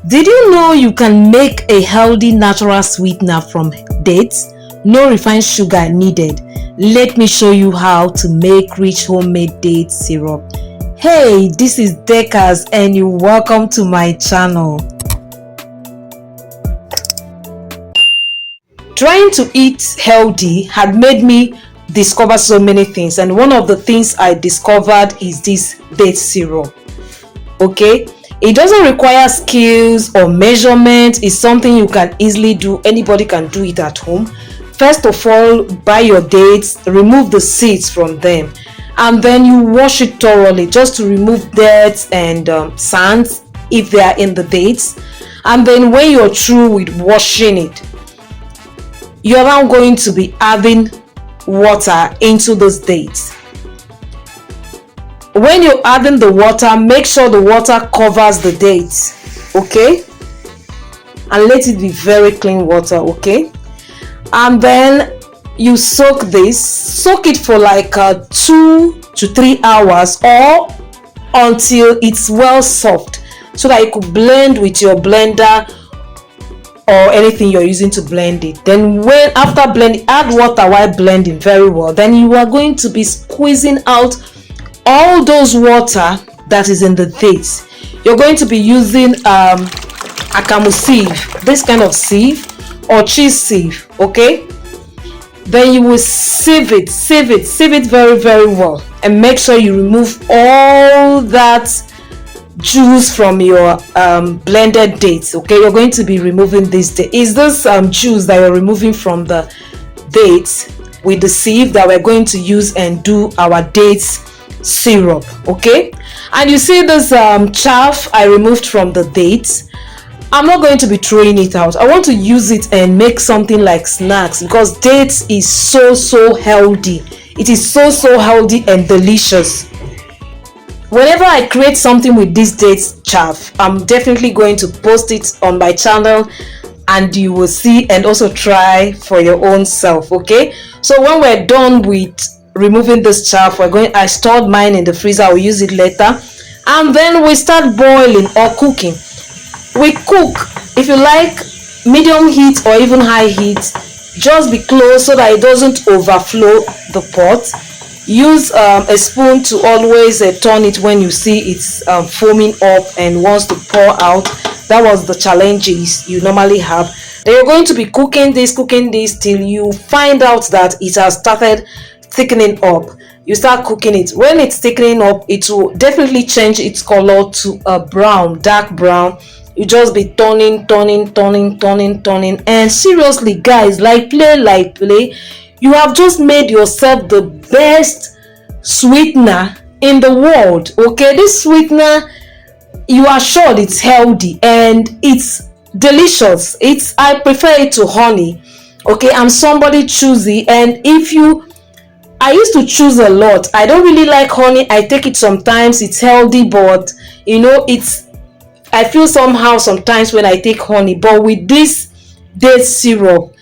Did you know you can make a healthy natural sweetener from dates? No refined sugar needed. Let me show you how to make rich homemade date syrup. Hey, this is Dekas and you're welcome to my channel. Trying to eat healthy had made me discover so many things, and one of the things I discovered is this date syrup. Okay, it doesn't require skills or measurement. It's something you can easily do. Anybody can do it at home. First of all, buy your dates, remove the seeds from them, and then you wash it thoroughly just to remove dirt and sands if they are in the dates. And then when you're through with washing it, you're now going to be adding water into those dates. When you're adding the water, make sure the water covers the dates, okay? And let it be very clean water, okay? And then you soak it for like 2 to 3 hours or until it's well soft, so that you could blend with your blender or anything you're using to blend it. Then when after blending, add water while blending very well. Then you are going to be squeezing out all those water that is in the dates. You're going to be using akamu sieve, this kind of sieve, or cheese sieve, okay? Then you will sieve it very well, and make sure you remove all that juice from your blended dates, okay? You're going to be removing this juice that you're removing from the dates with the sieve that we're going to use and do our dates syrup, okay? And you see this chaff I removed from the dates. I'm not going to be throwing it out. I want to use it and make something like snacks, because dates is so healthy. It is so healthy and delicious. Whenever I create something with this dates chaff, I'm definitely going to post it on my channel and you will see and also try for your own self, okay? So when we're done with removing this chaff, I stored mine in the freezer. I'll use it later. And then we start boiling or cooking. We cook, if you like, medium heat or even high heat. Just be close so that it doesn't overflow the pot. Use a spoon to always turn it when you see it's foaming up and wants to pour out. That was the challenges you normally have. Then you're going to be cooking this till you find out that it has started thickening up. You start cooking it. When it's thickening up, it will definitely change its color to a brown, dark brown. You just be turning, and seriously guys, like play, you have just made yourself the best sweetener in the world, okay? This sweetener, you are sure it's healthy and it's delicious. I prefer it to honey, okay? I'm somebody choosy, and I used to choose a lot. I don't really like honey. I take it sometimes. It's healthy, but I feel somehow sometimes when I take honey. But with this date syrup,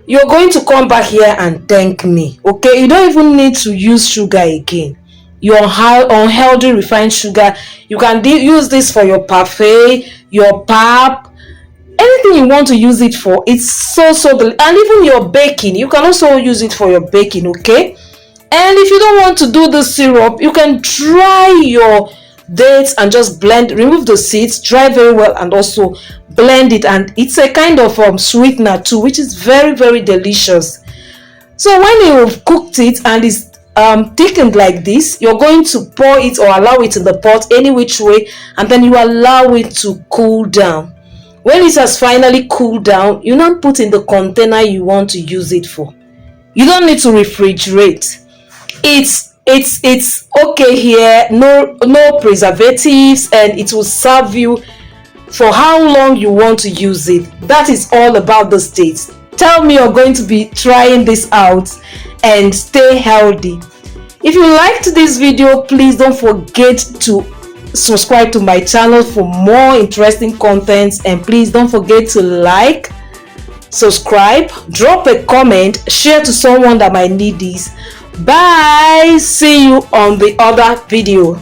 you're going to come back here and thank me, okay? You don't even need to use sugar again. Your unhealthy refined sugar, you can use this for your parfait, your pap, anything you want to use it for. It's so and even your baking, you can also use it for your baking, okay? And if you don't want to do the syrup, you can dry your dates and just remove the seeds, dry very well, and also blend it. And it's a kind of sweetener too, which is very delicious. So when you've cooked it and it's thickened like this, you're going to pour it or allow it in the pot any which way, and then you allow it to cool down. When it has finally cooled down, you now put in the container you want to use it for. You don't need to refrigerate. It's okay here, no preservatives, and it will serve you for how long you want to use it. That is all about the dates. Tell me you're going to be trying this out and stay healthy. If you liked this video, please don't forget to subscribe to my channel for more interesting contents, and please don't forget to like, subscribe, drop a comment, share to someone that might need this. Bye. See you on the other video.